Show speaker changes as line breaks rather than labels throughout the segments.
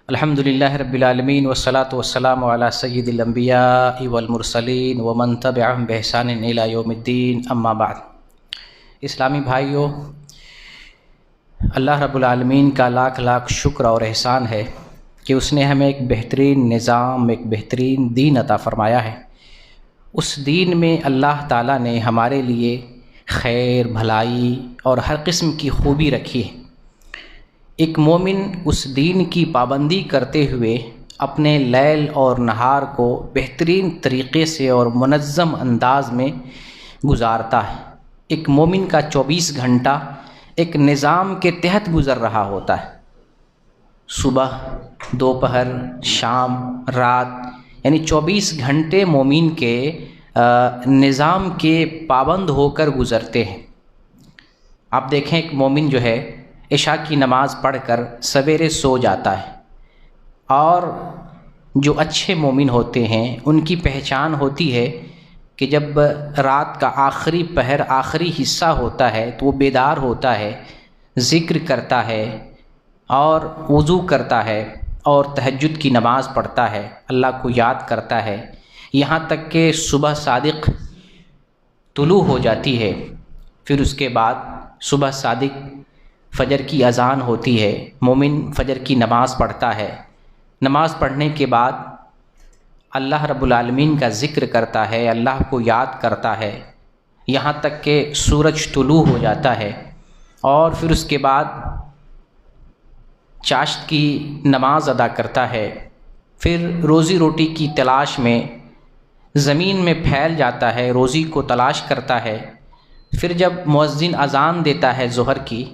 الحمدللہ رب العالمین والصلاة والسلام علی سید الانبیاء والمرسلین ومن تبعہم بإحسان الی یوم الدین، اما بعد۔ اسلامی بھائیوں، اللہ رب العالمین کا لاکھ لاکھ شکر اور احسان ہے کہ اس نے ہمیں ایک بہترین نظام، ایک بہترین دین عطا فرمایا ہے۔ اس دین میں اللہ تعالیٰ نے ہمارے لیے خیر، بھلائی اور ہر قسم کی خوبی رکھی ہے۔ ایک مومن اس دین کی پابندی کرتے ہوئے اپنے لیل اور نہار کو بہترین طریقے سے اور منظم انداز میں گزارتا ہے۔ ایک مومن کا 24 گھنٹہ ایک نظام کے تحت گزر رہا ہوتا ہے۔ صبح، دوپہر، شام، رات، یعنی 24 گھنٹے مومن کے نظام کے پابند ہو کر گزرتے ہیں۔ آپ دیکھیں، ایک مومن جو ہے عشاء کی نماز پڑھ کر سویرے سو جاتا ہے، اور جو اچھے مومن ہوتے ہیں ان کی پہچان ہوتی ہے کہ جب رات کا آخری پہر، آخری حصہ ہوتا ہے تو وہ بیدار ہوتا ہے، ذکر کرتا ہے اور وضو کرتا ہے اور تہجد کی نماز پڑھتا ہے، اللہ کو یاد کرتا ہے، یہاں تک کہ صبح صادق طلوع ہو جاتی ہے۔ پھر اس کے بعد صبح صادق فجر کی اذان ہوتی ہے، مومن فجر کی نماز پڑھتا ہے۔ نماز پڑھنے کے بعد اللہ رب العالمین کا ذکر کرتا ہے، اللہ کو یاد کرتا ہے، یہاں تک کہ سورج طلوع ہو جاتا ہے، اور پھر اس کے بعد چاشت کی نماز ادا کرتا ہے۔ پھر روزی روٹی کی تلاش میں زمین میں پھیل جاتا ہے، روزی کو تلاش کرتا ہے۔ پھر جب مؤذن اذان دیتا ہے ظہر کی،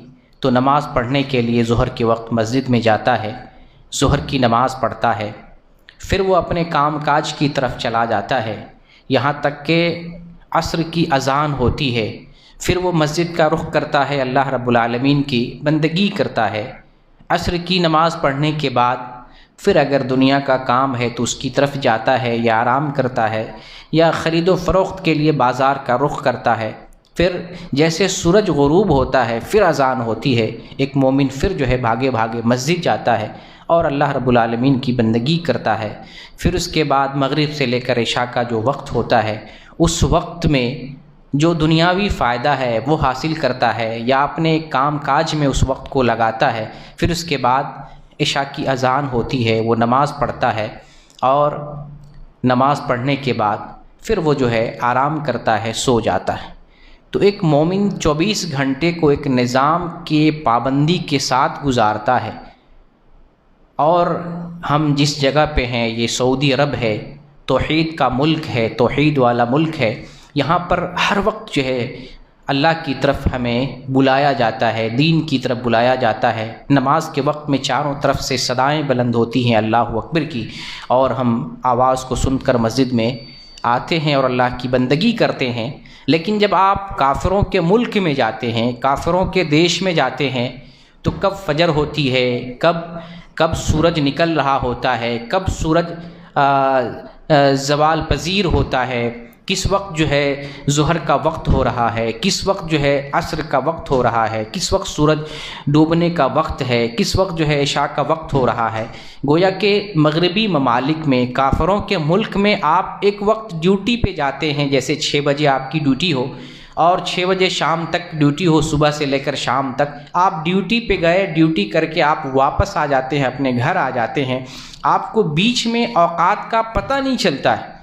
تو نماز پڑھنے کے لیے ظہر کے وقت مسجد میں جاتا ہے، ظہر کی نماز پڑھتا ہے۔ پھر وہ اپنے کام کاج کی طرف چلا جاتا ہے، یہاں تک کہ عصر کی اذان ہوتی ہے۔ پھر وہ مسجد کا رخ کرتا ہے، اللہ رب العالمین کی بندگی کرتا ہے۔ عصر کی نماز پڑھنے کے بعد پھر اگر دنیا کا کام ہے تو اس کی طرف جاتا ہے، یا آرام کرتا ہے، یا خرید و فروخت کے لیے بازار کا رخ کرتا ہے۔ پھر جیسے سورج غروب ہوتا ہے پھر اذان ہوتی ہے، ایک مومن پھر جو ہے بھاگے بھاگے مسجد جاتا ہے اور اللہ رب العالمین کی بندگی کرتا ہے۔ پھر اس کے بعد مغرب سے لے کر عشاء کا جو وقت ہوتا ہے، اس وقت میں جو دنیاوی فائدہ ہے وہ حاصل کرتا ہے، یا اپنے کام کاج میں اس وقت کو لگاتا ہے۔ پھر اس کے بعد عشاء کی اذان ہوتی ہے، وہ نماز پڑھتا ہے، اور نماز پڑھنے کے بعد پھر وہ جو ہے آرام کرتا ہے، سو جاتا ہے۔ تو ایک مومن 24 گھنٹے کو ایک نظام کے پابندی کے ساتھ گزارتا ہے۔ اور ہم جس جگہ پہ ہیں، یہ سعودی عرب ہے، توحید کا ملک ہے، توحید والا ملک ہے، یہاں پر ہر وقت جو ہے اللہ کی طرف ہمیں بلایا جاتا ہے، دین کی طرف بلایا جاتا ہے۔ نماز کے وقت میں چاروں طرف سے صدائیں بلند ہوتی ہیں اللہ اکبر کی، اور ہم آواز کو سن کر مسجد میں آتے ہیں اور اللہ کی بندگی کرتے ہیں۔ لیکن جب آپ کافروں کے ملک میں جاتے ہیں، کافروں کے دیش میں جاتے ہیں، تو کب فجر ہوتی ہے، کب سورج نکل رہا ہوتا ہے، کب سورج زوال پذیر ہوتا ہے، کس وقت جو ہے ظہر کا وقت ہو رہا ہے، کس وقت جو ہے عصر کا وقت ہو رہا ہے، کس وقت سورج ڈوبنے کا وقت ہے، کس وقت جو ہے عشاء کا وقت ہو رہا ہے۔ گویا کہ مغربی ممالک میں، کافروں کے ملک میں آپ ایک وقت ڈیوٹی پہ جاتے ہیں، جیسے 6 بجے آپ کی ڈیوٹی ہو اور 6 بجے شام تک ڈیوٹی ہو، صبح سے لے کر شام تک آپ ڈیوٹی پہ گئے، ڈیوٹی کر کے آپ واپس آ جاتے ہیں، اپنے گھر آ جاتے ہیں، آپ کو بیچ میں اوقات کا پتہ نہیں چلتا ہے،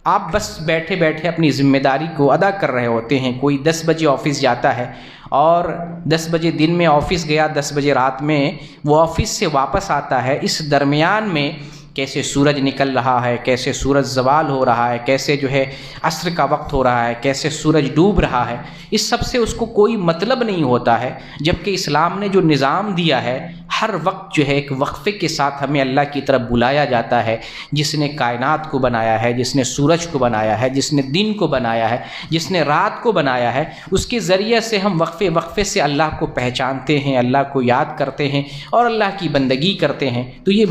آپ بس بیٹھے بیٹھے اپنی ذمہ داری کو ادا کر رہے ہوتے ہیں۔ کوئی 10 بجے آفس جاتا ہے، اور 10 بجے دن میں آفس گیا، 10 بجے رات میں وہ آفس سے واپس آتا ہے۔ اس درمیان میں کیسے سورج نکل رہا ہے، کیسے سورج زوال ہو رہا ہے، کیسے جو ہے عصر کا وقت ہو رہا ہے، کیسے سورج ڈوب رہا ہے، اس سب سے اس کو کوئی مطلب نہیں ہوتا ہے۔ جبکہ اسلام نے جو نظام دیا ہے، ہر وقت جو ہے ایک وقفے کے ساتھ ہمیں اللہ کی طرف بلایا جاتا ہے، جس نے کائنات کو بنایا ہے، جس نے سورج کو بنایا ہے، جس نے دن کو بنایا ہے، جس نے رات کو بنایا ہے، اس کے ذریعے سے ہم وقفے وقفے سے اللہ کو پہچانتے ہیں، اللہ کو یاد کرتے ہیں اور اللہ کی بندگی کرتے ہیں۔ تو یہ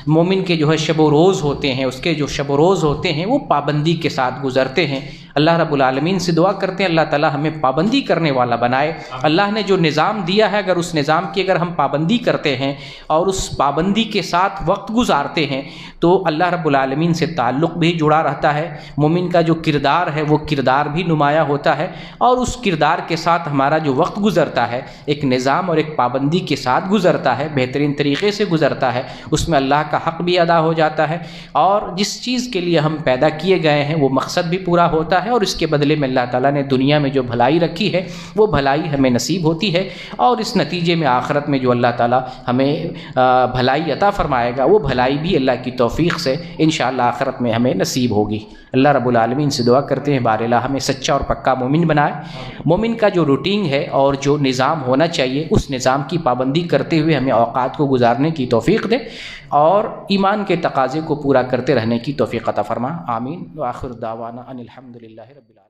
مومن کے جو ہے شب و روز ہوتے ہیں، اس کے جو شب و روز ہوتے ہیں وہ پابندی کے ساتھ گزرتے ہیں۔ اللہ رب العالمین سے دعا کرتے ہیں اللہ تعالیٰ ہمیں پابندی کرنے والا بنائے۔ اللہ نے جو نظام دیا ہے اگر اس نظام کی اگر ہم پابندی کرتے ہیں اور اس پابندی کے ساتھ وقت گزارتے ہیں تو اللہ رب العالمین سے تعلق بھی جڑا رہتا ہے، مومن کا جو کردار ہے وہ کردار بھی نمایاں ہوتا ہے، اور اس کردار کے ساتھ ہمارا جو وقت گزرتا ہے ایک نظام اور ایک پابندی کے ساتھ گزرتا ہے، بہترین طریقے سے گزرتا ہے، اس میں اللہ کا حق بھی ادا ہو جاتا ہے، اور جس چیز کے لیے ہم پیدا کیے گئے ہیں وہ مقصد بھی پورا ہوتا ہے، اور اس کے بدلے میں اللہ تعالیٰ نے دنیا میں جو بھلائی رکھی ہے وہ بھلائی ہمیں نصیب ہوتی ہے، اور اس نتیجے میں آخرت میں جو اللہ تعالیٰ ہمیں بھلائی عطا فرمائے گا وہ بھلائی بھی اللہ کی توفیق سے انشاءاللہ آخرت میں ہمیں نصیب ہوگی۔ اللہ رب العالمین سے دعا کرتے ہیں بار الہ ہمیں سچا اور پکا مومن بنائے۔ مومن کا جو روٹین ہے اور جو نظام ہونا چاہیے اس نظام کی پابندی کرتے ہوئے ہمیں اوقات کو گزارنے کی توفیق دے اور ایمان کے تقاضے کو پورا کرتے رہنے کی توفیق عطا فرما، آمین۔ وآخر دعوانا ان الحمد للہ رب العالمین۔